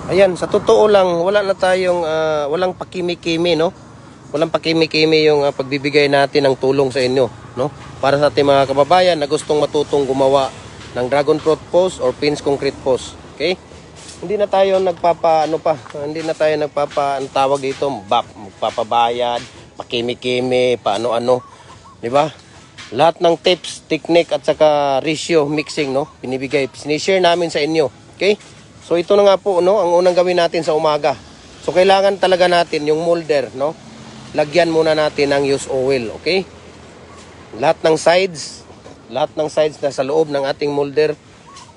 Ayan, sa totoo lang, wala na tayong, walang pakimi-kimi, no? Walang pakimi-kimi yung pagbibigay natin ng tulong sa inyo, no? Para sa ating mga kababayan na gustong matutong gumawa ng dragon fruit post or pins concrete post. Okay? Hindi na tayo hindi na tayo ang tawag dito, magpapabayad, pakimi-kimi, paano-ano, di ba? Lahat ng tips, technique at saka ratio mixing, no? Sinishare namin sa inyo. Okay? So ito na nga po, no, ang unang gawin natin sa umaga. So kailangan talaga natin yung molder, no? Lagyan muna natin ng used oil, okay? Lahat ng sides na sa loob ng ating molder,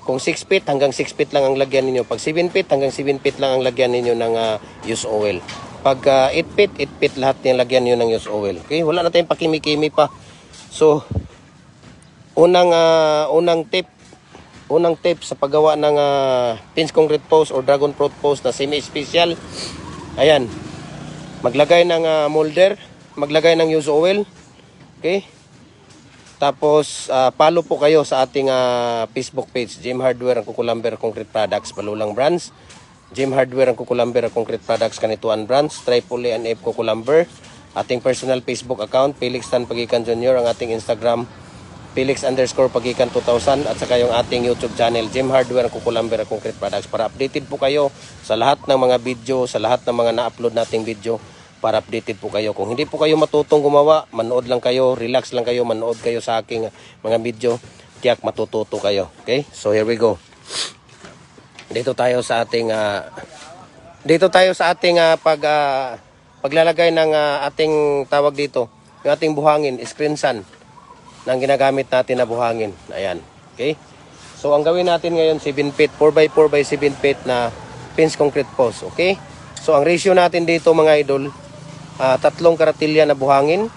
kung 6 feet hanggang 6 feet lang ang lagyan ninyo. Pag 7 feet hanggang 7 feet lang ang lagyan ninyo ng used oil. Pag 8 feet lahat yung lagyan niyo ng used oil. Okay? Wala na tayong pakimi-kimi pa. So unang tip sa paggawa ng pins concrete post or dragon fruit post na semi-special. Ayan. Maglagay ng molder, maglagay ng used oil. Okay? Tapos follow po kayo sa ating Facebook page, Jim Hardware ang Kukulamber Concrete Products, Balulang Brands. Jim Hardware ang Kukulamber ang Concrete Products, Kanituan Brands, Tripoli and F Kukulamber. Ating personal Facebook account, Felix Tan Pagikan Jr. Ang ating Instagram, Felix_Pagikan 2000 at saka yung ating YouTube channel, Jim Hardware Kukulamber Concrete Products, para updated po kayo sa lahat ng mga video, sa lahat ng mga na-upload nating video, para updated po kayo. Kung hindi po kayo matutong gumawa, manood lang kayo, relax lang kayo, manood kayo sa aking mga video, tiyak matututo kayo. Okay? So here we go. Dito tayo sa ating paglalagay ng ating tawag dito, yung ating buhangin, screen sun ng ginagamit natin na buhangin. Ayan. Okay? So, ang gawin natin ngayon, 7 feet, 4x4 by 7 feet na pins concrete post. Okay? So, ang ratio natin dito mga idol, 3 karatilya na buhangin.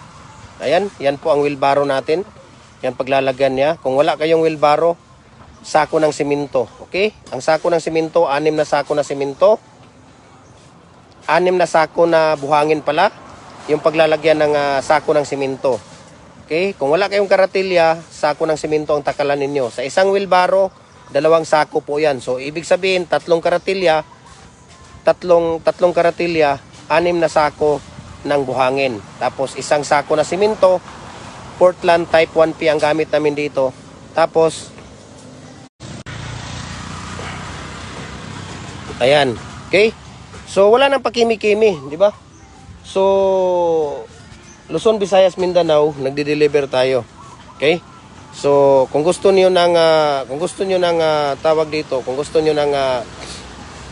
Ayan. Yan po ang wheelbarrow natin. Yan paglalagyan niya. Kung wala kayong wheelbarrow, sako ng simento. Okay? Ang sako ng simento, 6 na sako na simento. 6 na sako na buhangin pala. Yung paglalagyan ng sako ng simento. Okay? Kung wala kayong karatilya, sako ng simento ang takalan ninyo. Sa isang wheelbarrow, 2 sako po yan. So, ibig sabihin, 3 karatilya, 6 na sako ng buhangin. Tapos, 1 sako na simento, Portland type 1P ang gamit namin dito. Tapos, ayan. Okay? So, wala nang pakimi-kimi, di ba? So, Luzon, Visayas, Mindanao, nagde-deliver tayo. Okay? So, kung gusto niyo ng tawag dito, kung gusto niyo ng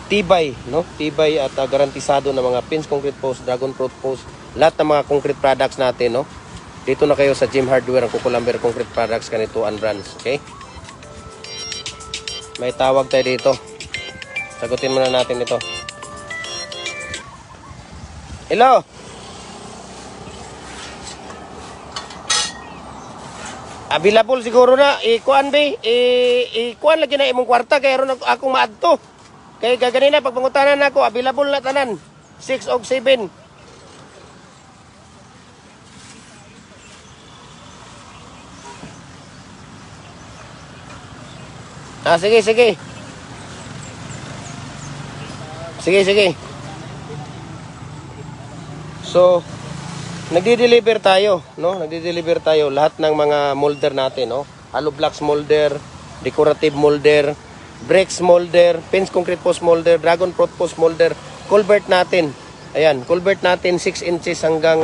tibay, no? Tibay at garantisado na mga pins concrete post, dragon fruit post, lahat ng mga concrete products natin, no? Dito na kayo sa Jim Hardware ang Kukulamber Concrete Products, Kanituan Brands. Okay? May tawag tayo dito. Sagutin muna natin ito. Hello? Available siguro na ikuan ikuan lagi na imong kwarta kay aron akong maadto. Kay gaganina pag pangutanan nako available na tanan 6 og 7. Sige. Sige. So, nagdi-deliver tayo, no? Nagdi-deliver tayo lahat ng mga molder natin, no? Hollow blocks molder, decorative molder, bricks molder, pins concrete post molder, dragon fruit post molder, culvert natin. Ayan, culvert natin 6 inches hanggang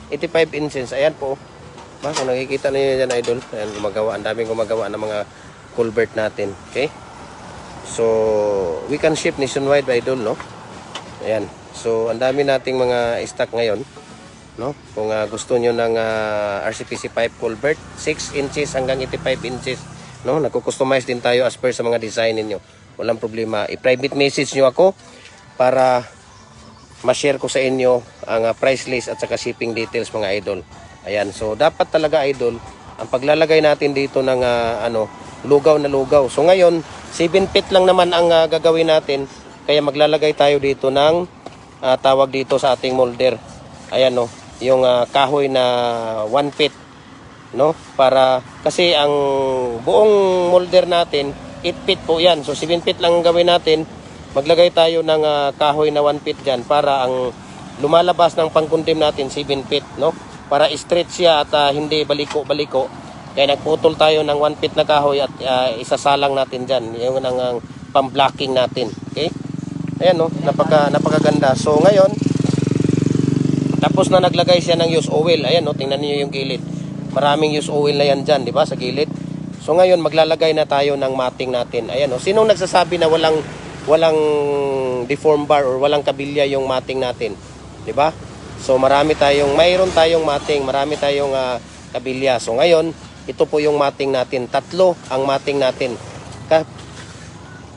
85 inches. Ayan po. Ba, kung nakikita niyo diyan, idol, ayan ang daming gumagawa ng mga culvert natin, okay? So, we can ship nationwide, idol, no? Ayan. So, ang dami nating mga stock ngayon. No? Kung gusto nyo ng RCPC pipe culvert 6 inches hanggang 85 inches, no? Nagko-customize din tayo as per sa mga design niyo. Walang problema. I-private message nyo ako para ma-share ko sa inyo ang price list at saka shipping details, mga idol. Ayan. So dapat talaga, idol, ang paglalagay natin dito ng lugaw na lugaw. So ngayon 7 feet lang naman ang gagawin natin, kaya maglalagay tayo dito ng tawag dito sa ating molder. Ayan, no, yung kahoy na 1 feet, no? Para kasi ang buong molder natin 8 feet po yan. So 7 feet lang gawin natin. maglagay tayo ng kahoy na 1 feet dyan para ang lumalabas ng pangkundim natin 7 feet, no? Para straight siya at hindi baliko-baliko. Kaya nagputol tayo ng 1 feet na kahoy at isasalang natin dyan. Yung ang pang-blocking natin. Okay? Ayan, no? Napakaganda. So ngayon, tapos na naglagay siya ng used oil. Ayan, no? Tingnan niyo yung gilid. Maraming used oil na yan dyan, di ba? Sa gilid. So ngayon, maglalagay na tayo ng mating natin. Ayan, no? Sinong nagsasabi na walang deform bar or walang kabilya yung mating natin? Di ba? So mayroon tayong mating, marami tayong kabilya. So ngayon, ito po yung mating natin. Tatlo ang mating natin.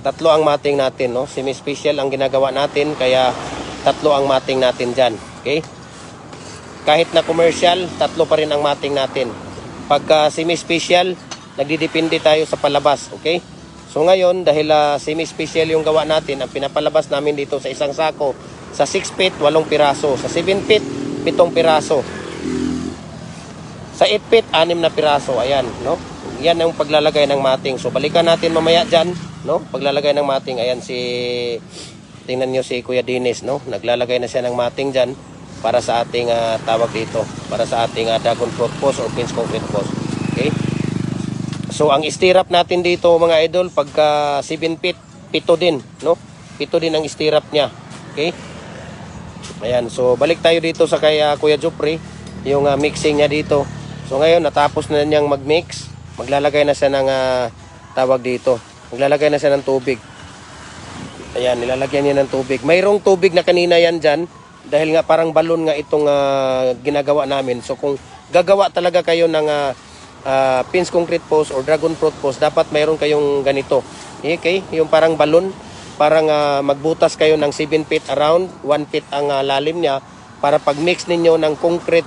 Tatlo ang mating natin, no? Semi-special ang ginagawa natin, kaya tatlo ang mating natin dyan. Okay? Kahit na commercial, tatlo pa rin ang mating natin. Pagka semi-special, nagdidepende tayo sa palabas. Okay? So ngayon, dahil semi-special yung gawa natin, ang pinapalabas namin dito sa isang sako, sa 6 feet, 8 piraso. Sa 7 feet, 7 piraso. Sa 8 feet, 6 na piraso. Ayan, no? Yan ang paglalagay ng mating. So, balikan natin mamaya dyan, no? Paglalagay ng mating. Ayan, tingnan nyo si Kuya Dennis, no? Naglalagay na siya ng mating dyan para sa ating tawag dito. Para sa ating dragon fruit post or pinch concrete post. Okay? So, ang stirrup natin dito, mga idol, pagka 7 feet, 7 din, no? 7 din ang stirrup niya. Okay? Ayan, so balik tayo dito sa kay Kuya Jupri, yung mixing niya dito. So ngayon, natapos na niyang mag-mix. Maglalagay na siya ng tawag dito. Maglalagay na siya ng tubig. Ayan, nilalagyan niya ng tubig. Mayroong tubig na kanina yan dyan. Dahil nga parang balon nga itong ginagawa namin. So kung gagawa talaga kayo ng pinch concrete post or dragon fruit post, dapat mayroon kayong ganito. Okay? Yung parang balon. Parang magbutas kayo ng 7 feet around. 1 feet ang lalim niya. Para pag mix ninyo ng concrete,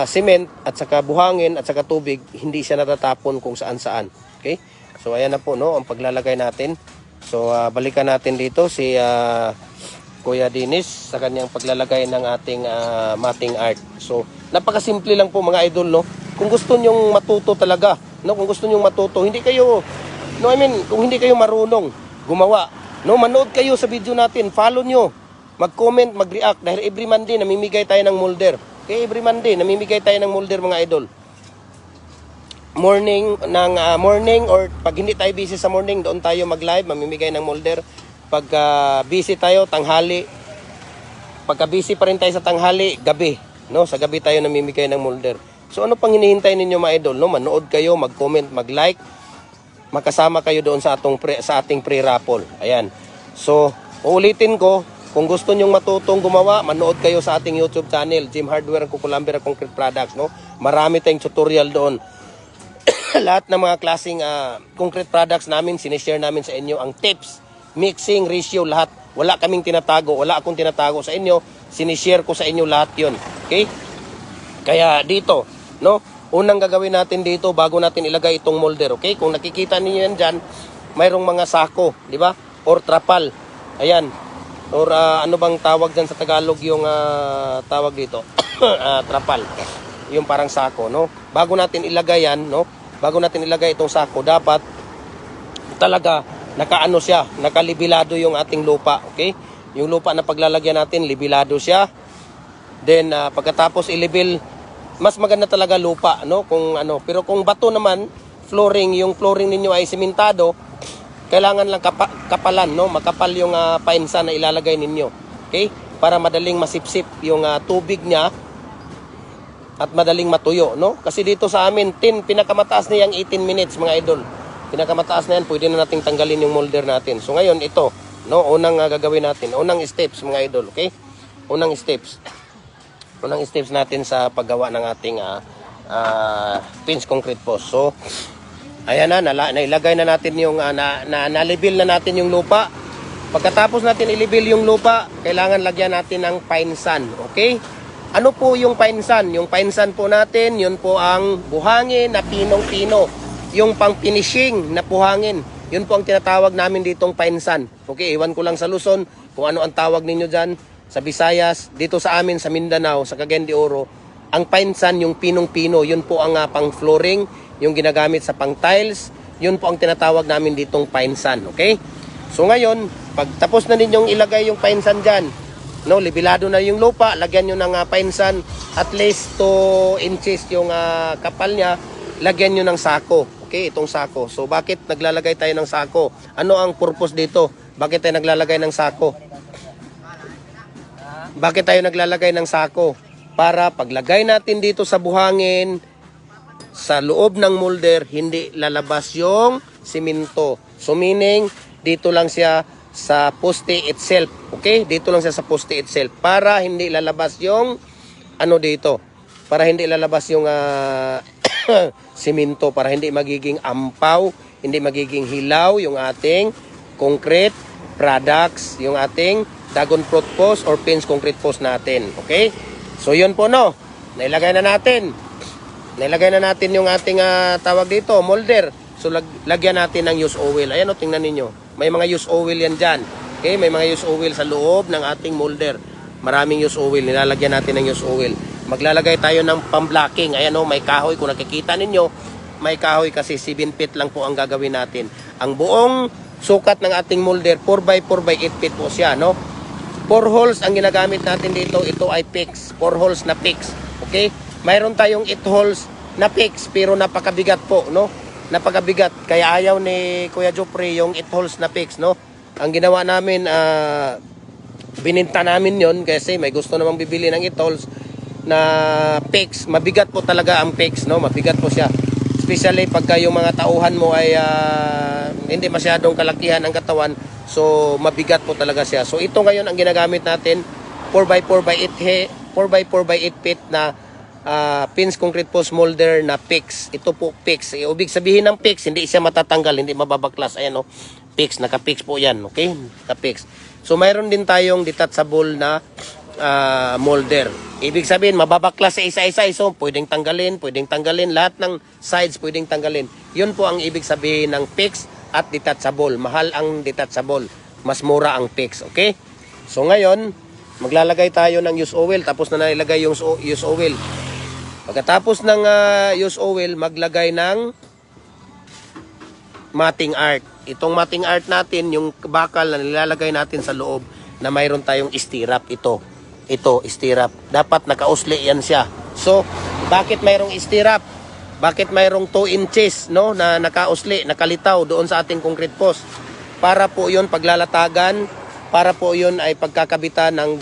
cement at saka buhangin at saka tubig, hindi siya natatapon kung saan-saan. Okay? So ayan na po, no, ang paglalagay natin. So balikan natin dito si Kuya Dennis sa kanyang paglalagay ng ating mating art. So napakasimple lang po mga idol, no. Kung gusto niyo matuto talaga, no, kung gusto niyo matuto, hindi kayo kung hindi kayo marunong gumawa, no, manood kayo sa video natin, follow nyo, mag-comment, mag-react dahil every Monday namimigay tayo ng molder. Okay, every Monday, namimigay tayo ng molder mga idol. Morning or pag hindi tayo busy sa morning, doon tayo mag-live, mamimigay ng molder. Pag busy tayo, tanghali. Pagka busy pa rin tayo sa tanghali, gabi. No? Sa gabi tayo namimigay ng molder. So ano pang hinihintay ninyo mga idol? No? Manood kayo, mag-comment, mag-like. Makasama kayo doon sa ating pre-raffle. Ayan. So, uulitin ko, kung gusto nyong matutong gumawa, manood kayo sa ating YouTube channel, Jim Hardware and Cucumber Concrete Products, no? Marami tayong tutorial doon. Lahat ng mga klaseng concrete products namin, sinishare namin sa inyo ang tips, mixing, ratio, lahat. Wala kaming tinatago, wala akong tinatago sa inyo, sinishare ko sa inyo lahat 'yon. Okay? Kaya dito, no? Unang gagawin natin dito bago natin ilagay itong molder, okay? Kung nakikita niyo yan diyan, mayroong mga sako, di ba? Or trapal. Ayan. Or ano bang tawag dyan sa Tagalog yung tawag dito? Trapal. Yung parang sako, no? Bago natin ilagay yan, no? Bago natin ilagay itong sako, dapat talaga nakaano siya, nakalibilado yung ating lupa, okay? Yung lupa na paglalagyan natin, libilado siya. Then pagkatapos ilibil, mas maganda talaga lupa, no? Kung ano, pero kung bato naman, yung flooring ninyo ay simentado, kailangan lang kapalan, no? Makapal yung painsa na ilalagay ninyo. Okay? Para madaling masipsip yung tubig niya at madaling matuyo, no? Kasi dito sa amin, pinakamataas na yung 18 minutes, mga idol. Pinakamataas na yan, pwede na nating tanggalin yung molder natin. So ngayon, ito, no? Unang gagawin natin, unang steps, mga idol, okay? Unang steps natin sa paggawa ng ating pinch concrete post. So, ayan na, nailagay na natin yung, nalibil na natin yung lupa. Pagkatapos natin ilibil yung lupa, kailangan lagyan natin ng pine sand, okay? Ano po yung pine sand? Yung pine sand po natin, yun po ang buhangin na pinong-pino. Yung pang-finishing na buhangin, yun po ang tinatawag namin ditong pine sand. Okay, iwan ko lang sa Luzon kung ano ang tawag ninyo dyan. Sa Visayas, dito sa amin sa Mindanao, sa Cagayan de Oro, ang pine sand, yung pinong-pino, yun po ang pang-flooring, yung ginagamit sa pang-tiles, yun po ang tinatawag namin ditong pine sand, okay? So ngayon, pag tapos na ninyong ilagay yung painsan dyan, no, libilado na yung lupa, lagyan nyo ng painsan, at least 2 inches yung kapal niya, lagyan nyo ng sako. Okay, itong sako. So bakit naglalagay tayo ng sako? Ano ang purpose dito? Bakit tayo naglalagay ng sako? Bakit tayo naglalagay ng sako? Para paglagay natin dito sa buhangin, sa loob ng molder, hindi lalabas yung simento. So meaning, dito lang siya sa poste itself. Okay? Dito lang siya sa poste itself. Para hindi lalabas yung ano dito. Para hindi lalabas yung simento. Para hindi magiging ampaw, hindi magiging hilaw yung ating concrete products, yung ating dragon fruit post or pins concrete post natin. Okay? So yun po, no. Nailagay na natin. Nailagay na natin yung ating tawag dito, molder. So lagyan natin ng used oil. Ayan o, tingnan ninyo. May mga used oil yan dyan. Okay? May mga used oil sa loob ng ating molder. Maraming used oil. Nilalagyan natin ng used oil. Maglalagay tayo ng pamblocking. Ayan o, may kahoy. Kung nakikita ninyo, may kahoy kasi 7 feet lang po ang gagawin natin. Ang buong sukat ng ating molder, 4x4x8 feet po siya, no? 4 holes ang ginagamit natin dito. Ito ay PIX. 4 holes na PIX. Okay? Mayroon tayong 8 holes na PIX pero napakabigat po, no? Napakabigat. Kaya ayaw ni Kuya Jopre yung 8 holes na PIX, no? Ang ginawa namin, bininta namin yon kasi may gusto namang bibili ng 8 holes na PIX. Mabigat po talaga ang PIX, no? Mabigat po siya. Especially pagka yung mga tauhan mo ay hindi masyadong kalakihan ang katawan. So, mabigat po talaga siya. So, ito ngayon ang ginagamit natin, 4x4x8 feet na pins concrete post molder na PIX. Ito po PIX. Ibig sabihin ng PIX, hindi siya matatanggal, hindi mababaklas. Ayan o, PIX, naka-PIX po yan. Okay? Naka-PIX. So, mayroon din tayong detachable na molder. Ibig sabihin, mababaklas sa isa-isa. So, pwedeng tanggalin. Lahat ng sides pwedeng tanggalin. Yun po ang ibig sabihin ng PIX at detachable. Mahal ang detachable. Mas mura ang PIX. Okay? So, ngayon, maglalagay tayo ng used oil. Tapos na nailagay yung used oil. Pagkatapos ng used oil, maglagay ng matting art. Itong matting art natin, yung bakal na nilalagay natin sa loob na mayroon tayong stirrup. Ito, stirrup. Dapat nakausli yan siya. So, bakit mayroong stirrup? Bakit mayroong 2 inches, no, na nakausli, nakalitaw doon sa ating concrete post? Para po yun paglalatagan, para po yun ay pagkakabitan ng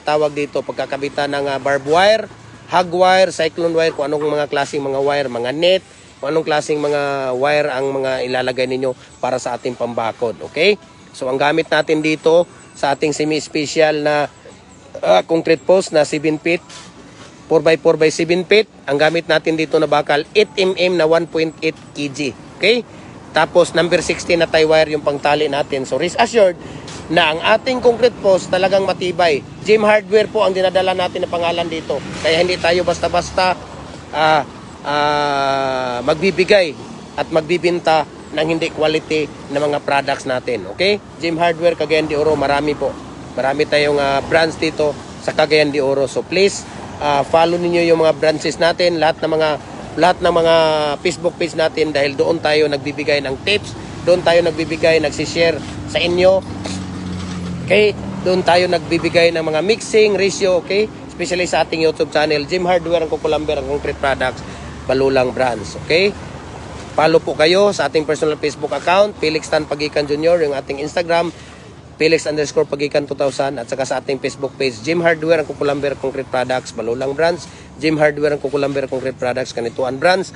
tawag dito, pagkakabitan ng barbed wire, hog wire, cyclone wire, kung anong mga klaseng mga wire, mga net, kung anong klaseng mga wire ang mga ilalagay ninyo para sa ating pambakod. Okay? So, ang gamit natin dito sa ating semi-special na concrete post na 7 feet, 4x4x7 feet, ang gamit natin dito na bakal, 8mm na 1.8 kg. Okay? Tapos, number 16 na tie wire yung pangtali natin. So, rest assured na ang ating concrete post talagang matibay. Gem Hardware po ang dinadala natin na pangalan dito. Kaya hindi tayo basta-basta magbibigay at magbibinta ng hindi quality na mga products natin. Okay? Gem Hardware, Cagayan de Oro, marami po. Marami tayong brands dito sa Cagayan de Oro. So please, follow niyo yung mga branches natin, lahat ng mga Facebook page natin dahil doon tayo nagbibigay ng tips, doon tayo nagbibigay, nagsishare sa inyo. Okay? Doon tayo nagbibigay ng mga mixing ratio, okay? Especially sa ating YouTube channel, Gem Hardware, ang Kukulamber, ang concrete products, Balulang Brands, okay? Follow po kayo sa ating personal Facebook account, Felix Tan Pagikan Jr., yung ating Instagram, Felix_Pagikan 2000, at saka sa ating Facebook page, Gem Hardware, ang Kukulamber, concrete products, Balulang Brands, Gem Hardware, ang Kukulamber, concrete products, Kanituan Brands,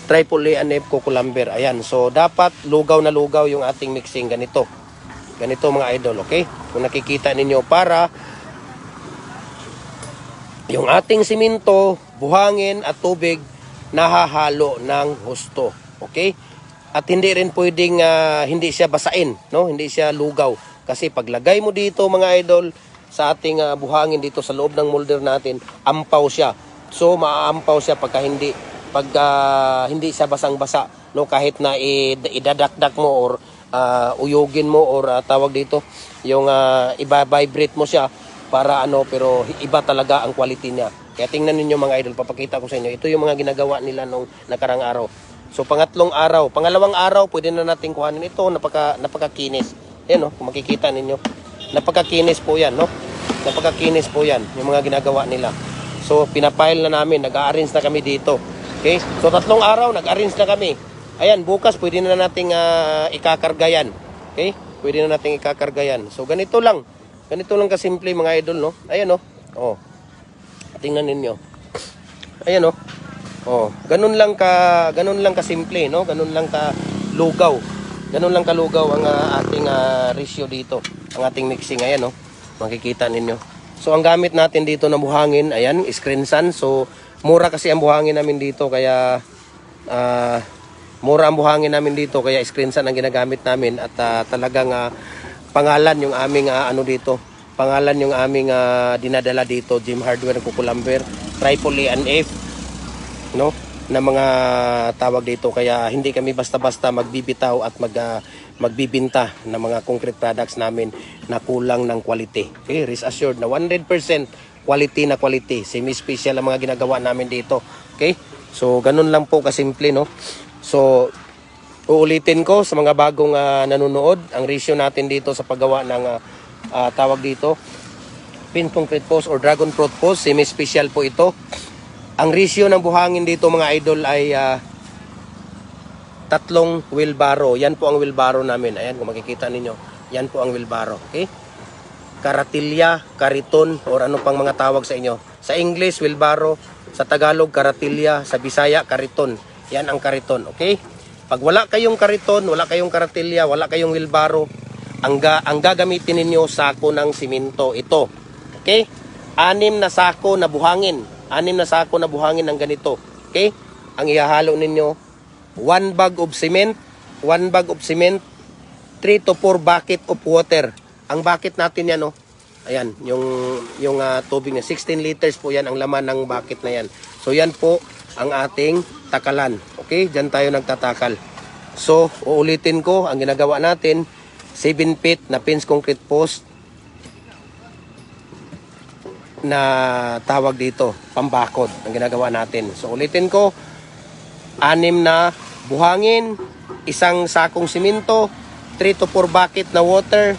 Triple A and F Kukulamber. Ayan, so dapat lugaw na lugaw yung ating mixing, ganito mga idol, okay? Kung nakikita ninyo, para yung ating simento, buhangin at tubig nahahalo ng husto, okay? At hindi rin pwedeng hindi siya basain, no? Hindi siya lugaw. Kasi paglagay mo dito mga idol sa ating buhangin dito sa loob ng molder natin, ampaw siya. So maaampaw siya pag hindi siya basang-basa, no? Kahit na idadakdak mo or uyugin mo or tawag dito yung iba-vibrate mo siya para pero iba talaga ang quality niya. Kaya tingnan ninyo mga idol, papakita ko sa inyo. Ito yung mga ginagawa nila nung nakarang araw. So pangalawang araw, pwede na natin kuhanin ito, napakakinis. Ayan, no? Kung makikita ninyo. Napakakinis po yan, no? Napakakinis po yan, yung mga ginagawa nila. So, pinapile na namin. Nag-a-arrange na kami dito. Okay? So, 3 araw, nag-arrange na kami. Ayan, bukas, pwede na nating ikakarga yan. Okay? Pwede na nating ikakarga yan. So, ganito lang. Ganito lang kasimple, mga idol, no? Ayan, no? Oh. Tingnan ninyo. Ayan, no? Oh, ganun lang kasimple, no? Ganun lang ka lugaw. Ganun lang kalugaw ang ating ratio dito. Ang ating mixing, ayan, no? Makikita ninyo. So, ang gamit natin dito na buhangin, ayan, screen sun. So, mura kasi ang buhangin namin dito, kaya mura ang buhangin namin dito, kaya screen sun ang ginagamit namin. At talagang pangalan yung aming ano dito. Pangalan yung aming dinadala dito, Gym Hardware Kukulamber, Triple A and F, no? Na mga tawag dito, kaya hindi kami basta-basta magbibitaw at magbibinta ng mga concrete products namin na kulang ng quality. Okay, rest assured na 100% quality na quality. Semi-special ang mga ginagawa namin dito. Okay? So, ganun lang po kasimple, no? So, uulitin ko sa mga bagong nanonood, ang ratio natin dito sa paggawa ng tawag dito, pin concrete post or dragon fruit post, semi-special po ito. Ang ratio ng buhangin dito, mga idol, ay 3 wheelbarrow. Yan po ang wheelbarrow namin. Ayan, kung makikita ninyo. Yan po ang wheelbarrow. Okay? Karatilya, kariton, or ano pang mga tawag sa inyo. Sa English, wheelbarrow. Sa Tagalog, karatilya. Sa Bisaya, kariton. Yan ang kariton. Okay? Pag wala kayong kariton, wala kayong karatilya, wala kayong wheelbarrow, ang gagamitin ninyo, sako ng simento. Ito. Okay? 6 na sako na buhangin. 6 na sako na buhangin ng ganito. Okay? Ang ihahalo ninyo, 1 bag of cement, 3 to 4 bucket of water. Ang bucket natin yan, no? Ayan, yung tubig na 16 liters po yan ang laman ng bucket na yan. So yan po ang ating takalan. Okay? Diyan tayo nagtatakal. So, uulitin ko, ang ginagawa natin, 7 feet na pins concrete post na tawag dito, pambakod ang ginagawa natin. So, ulitin ko, 6 na buhangin, 1 sakong simento, 3 to 4 bucket na water,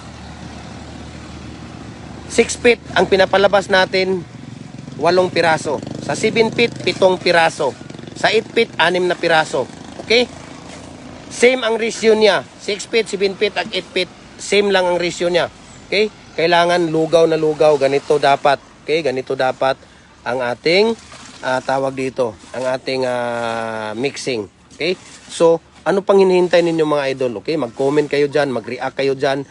6 feet ang pinapalabas natin, 8 piraso. Sa 7 feet, 7 piraso. Sa 8 feet, 6 na piraso. Okay? Same ang ratio niya. 6 feet, 7 feet, at 8 feet, same lang ang ratio niya. Okay? Kailangan lugaw na lugaw. Ganito dapat. Okay? Ganito dapat ang ating tawag dito. Ang ating mixing. Okay? So, ano pang hinihintay ninyo, mga idol? Okay? Mag-comment kayo dyan. Mag-react kayo dyan.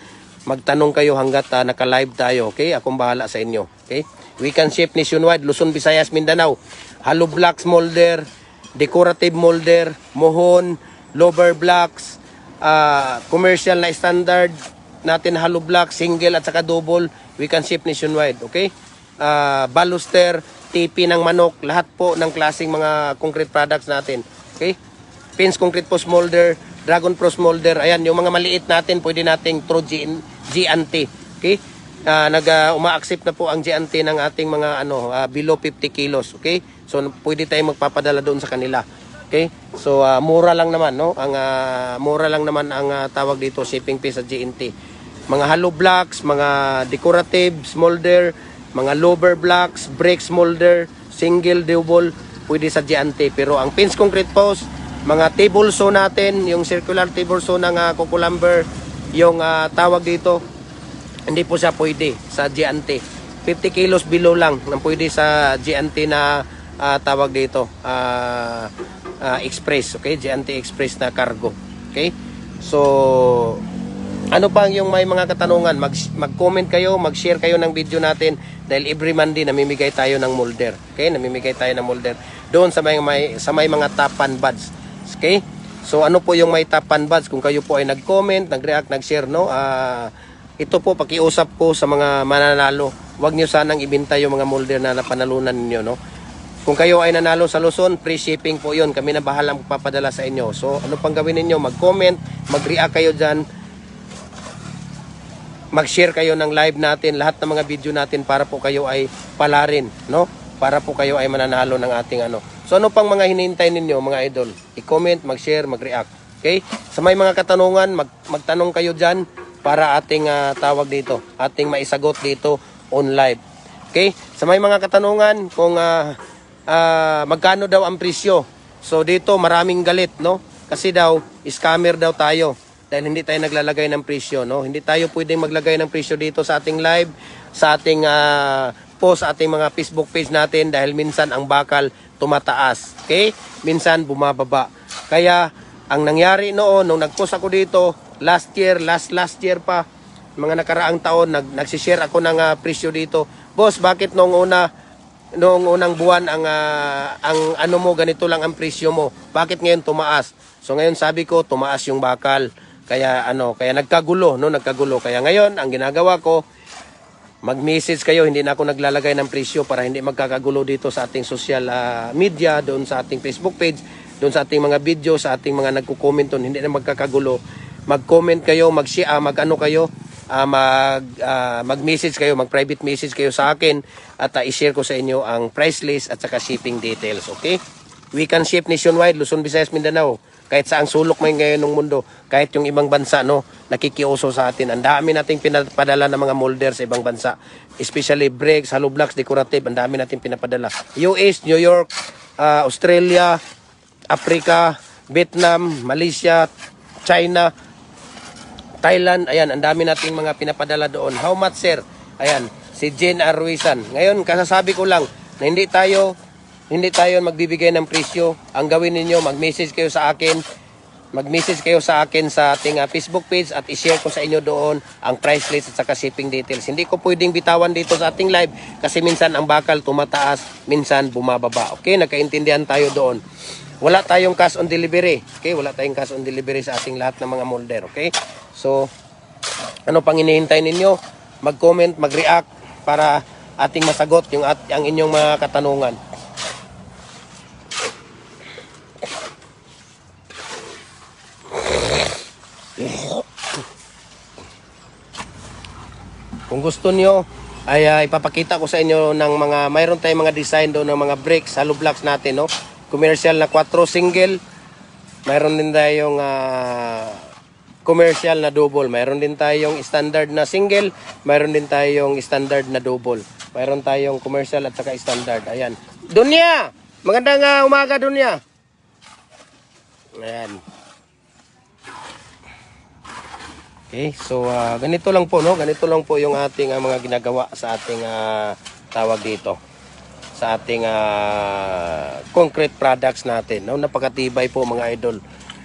Magtanong kayo hanggat naka-live tayo. Okay? Akong bahala sa inyo. Okay? We can ship nationwide. Luzon, Visayas, Mindanao. Hollow blocks molder, decorative molder, mohon, lower blocks, commercial na standard natin, hollow block, single at saka double. We can ship nationwide. Okay? Baluster, TP ng manok, lahat po ng klaseng mga concrete products natin. Okay? Pins concrete post molder, dragon post molder, ayan, yung mga maliit natin, pwede nating through GNT. Okay? Uma-accept na po ang GNT ng ating mga below 50 kilos. Okay? So, pwede tayong magpapadala doon sa kanila. Okay? So, mura lang naman, no? Mura lang naman ang tawag dito, shipping fee sa GNT. Mga hollow blocks, mga decorative molder, mga lower blocks, bricks molder, single, double, pwede sa GNT. Pero ang pins concrete post, mga table saw natin, yung circular table saw ng Kukulamber, yung tawag dito, hindi po siya pwede sa GNT. 50 kilos below lang nang pwede sa GNT na tawag dito, express. Okay? GNT express na cargo. Okay? So, ano pang yung may mga katanungan, mag-comment kayo, mag-share kayo ng video natin dahil every Monday namimigay tayo ng molder. Okay? Namimigay tayo ng molder doon sa may mga top fan buds. Okay? So ano po yung may top fan buds? Kung kayo po ay nag-comment, nag-react, nag-share, no? Ito po pakiusap ko sa mga mananalo. Huwag niyo sanang ibenta yung mga molder na napanalunan niyo, no? Kung kayo ay nanalo sa Luzon, free shipping po 'yon. Kami na bahala magpapadala sa inyo. So ano pang gawin niyo? Mag-comment, mag-react kayo diyan. Mag-share kayo ng live natin, lahat ng mga video natin para po kayo ay palarin, no? Para po kayo ay mananalo ng ating So ano pang mga hinihintay ninyo, mga idol? I-comment, mag-share, mag-react. Okay? Sa may mga katanungan, magtanong kayo dyan. para ating tawag dito, ating maisagot dito on live. Okay? Sa may mga katanungan kung magkano daw ang presyo. So dito maraming galit, no? Kasi daw scammer daw tayo dahil hindi tayo naglalagay ng presyo, no? Hindi tayo pwedeng maglagay ng presyo dito sa ating live, sa ating post, sa ating mga Facebook page natin dahil minsan ang bakal tumataas. Okay? Minsan bumababa. Kaya ang nangyari noon nung nag-post ako dito last year pa, mga nakaraang taon nagsishare ako ng presyo dito. Boss, bakit noong unang buwan ang ano mo ganito lang ang presyo mo? Bakit ngayon tumaas? So ngayon sabi ko tumaas yung bakal. Kaya nagkagulo, no, nagkagulo. Kaya ngayon ang ginagawa ko, mag-message kayo, hindi na ako naglalagay ng presyo para hindi magkakagulo dito sa ating social media, doon sa ating Facebook page, doon sa ating mga video, sa ating mga nagko-comment doon, hindi na magkakagulo. Mag-comment kayo, mag-share, mag-message kayo, mag-private message kayo sa akin at i-share ko sa inyo ang price list at saka shipping details, okay? We can ship nationwide, Luzon, Visayas, Mindanao. Kahit saang sulok may ngayon ng mundo, kahit yung ibang bansa, no, nakikiuso sa atin. Ang dami nating pinapadala ng mga molder sa ibang bansa. Especially bricks, hollow blocks, decorative, ang dami nating pinapadala. US, New York, Australia, Africa, Vietnam, Malaysia, China, Thailand, ayan, ang dami nating mga pinapadala doon. How much, sir? Ayan, si Jane Arruizan. Ngayon, kasasabi ko lang na hindi tayo magbibigay ng presyo. Ang gawin ninyo, mag-message kayo sa akin. Mag-message kayo sa akin sa ating Facebook page at i-share ko sa inyo doon ang price list at saka shipping details. Hindi ko pwedeng bitawan dito sa ating live kasi minsan ang bakal tumataas, minsan bumababa. Okay, nagkaintindihan tayo doon. Wala tayong cash on delivery. Okay, wala tayong cash on delivery sa ating lahat ng mga molder. Okay, so ano pang hinihintay ninyo? Mag-comment, mag-react para ating masagot ang inyong mga katanungan. Kung gusto nyo, ay ipapakita ko sa inyo ng mayroon tayong mga design doon ng mga bricks, hollow blocks natin, no? Commercial na 4 single. Mayroon din tayong commercial na double. Mayroon din tayong standard na single. Mayroon din tayong standard na double. Mayroon tayong commercial at saka standard. Ayan. Dunya! Magandang umaga, Dunya. Ayan. Okay, so ganito lang po, no? Ganito lang po yung ating mga ginagawa sa ating tawag dito. Sa ating concrete products natin, no? Napakatibay po mga idol.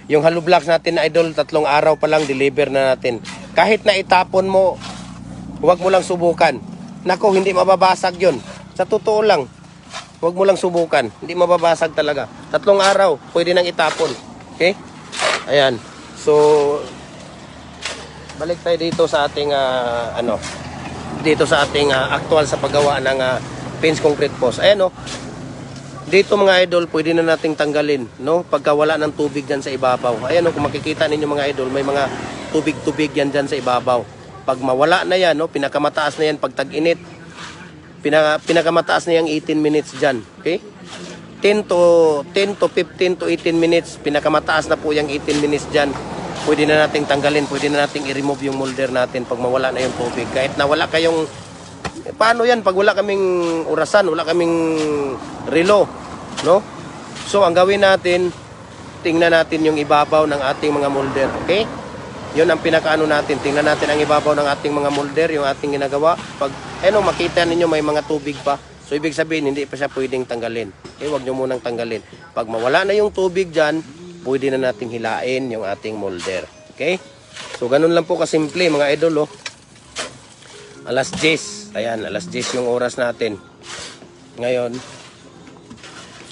Yung hollow blocks natin na idol, 3 araw pa lang deliver na natin. Kahit na itapon mo, huwag mo lang subukan. Nako, hindi mababasag 'yon. Sa totoo lang, huwag mo lang subukan. Hindi mababasag talaga. 3 araw, pwede nang itapon. Okay? Ayan. So balik tayo dito sa ating dito sa ating actual sa paggawa ng fence concrete post. Ayan, no. Dito mga idol, pwede na nating tanggalin, no? Pagka wala ng tubig diyan sa ibabaw. Ayan, no, kung makikita ninyo mga idol, may mga tubig-tubig yan diyan sa ibabaw. Pag mawala na yan, no, pinakamataas na yan pag tag-init. Pinakamataas na yang 18 minutes diyan, okay? 10 to 15 to 18 minutes, pinakamataas na po yung 18 minutes diyan. Pwede na nating tanggalin, pwede na nating i-remove yung molder natin pag mawala na yung tubig. Kahit na wala kayong, paano yan pag wala kaming orasan, wala kaming relo, no? So ang gawin natin, tingnan natin yung ibabaw ng ating mga molder, okay? Yun ang pinakaano natin, tingnan natin ang ibabaw ng ating mga molder, yung ating ginagawa. Pag, makita ninyo may mga tubig pa. So ibig sabihin, hindi pa siya pwedeng tanggalin. Okay, huwag nyo munang tanggalin. Pag mawala na yung tubig dyan, pwede na nating hilain yung ating molder. Okay? So, ganun lang po kasimple mga idol, oh. Alas 10. Ayan, alas 10 yung oras natin. Ngayon,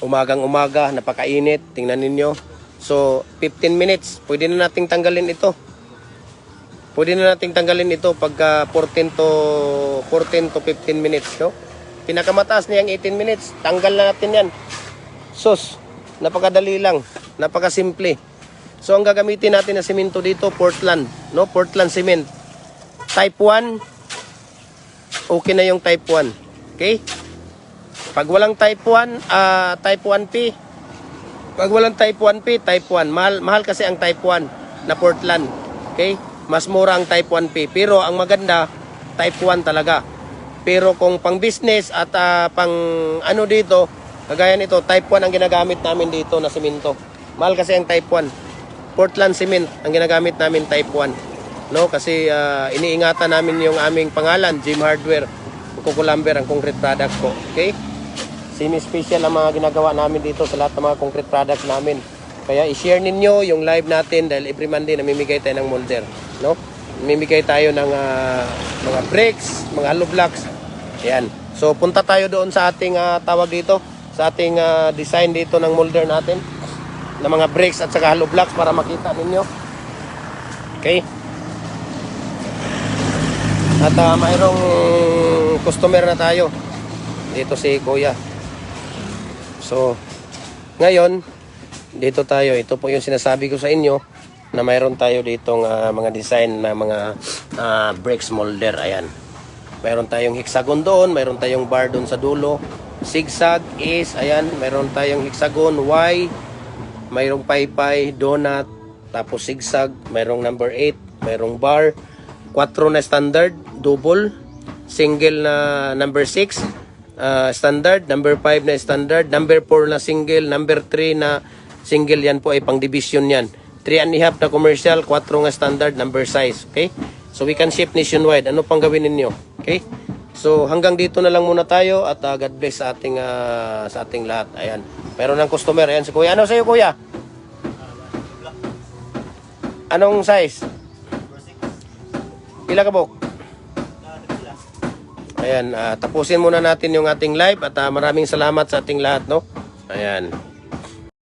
umagang-umaga, napakainit. Tingnan ninyo. So, 15 minutes. Pwede na nating tanggalin ito. Pwede na nating tanggalin ito pagka 14 to 15 minutes, no? Pinakamataas na yung 18 minutes. Tanggal na natin yan. Sus, napakadali lang. Napakasimple. So ang gagamitin natin na semento dito, Portland, no? Portland cement. Type 1. Okay na yung type 1. Okay? Pag walang type 1, type 1P. Pag walang type 1P, type 1. Mahal kasi ang type 1 na Portland. Okay? mas mura ang type 1P. Pero ang maganda, type 1 talaga. Pero kung pang business at pang ano dito, kagaya nito, type 1 ang ginagamit namin dito na simento. Mahal kasi ang type 1. Portland cement ang ginagamit namin type 1. No, kasi iniingatan namin yung aming pangalan, Jim Hardware, Kukulamber ang concrete product ko. Okay? Semi-special ang mga ginagawa namin dito sa lahat ng mga concrete products namin. Kaya i-share ninyo yung live natin dahil every Monday namimigay tayo ng molder, no? Namimigay tayo ng mga bricks, mga hollow blocks. Ayan. So punta tayo doon sa ating tawag dito, sa ating design dito ng molder natin ng mga bricks at saka hollow blocks para makita ninyo. Okay? At mayroong customer na tayo. Dito si Kuya. So ngayon dito tayo, ito po yung sinasabi ko sa inyo na mayroon tayo ditong mga design na mga bricks molder. Ayan. Mayroon tayong hexagon doon, mayroon tayong bar doon sa dulo. Zigzag is, ayan, mayroon tayong hexagon, Y, mayroong paypay, donut, tapos zigzag, mayroong number 8, mayroong bar, 4 na standard, double, single na number 6, standard, number 5 na standard, number 4 na single, number 3 na single, yan po ay pang division yan. 3.5 na commercial, 4 nga standard, number size. Okay? So we can ship nationwide. Ano pang gawin ninyo? Okay? So hanggang dito na lang muna tayo at God bless sa ating lahat. Ayan. Meron ng customer. Ayan si Kuya. Ano sa'yo, Kuya? Anong size? Pila ka, Bok? Ayan. Tapusin muna natin yung ating live at maraming salamat sa ating lahat, no? Ayan.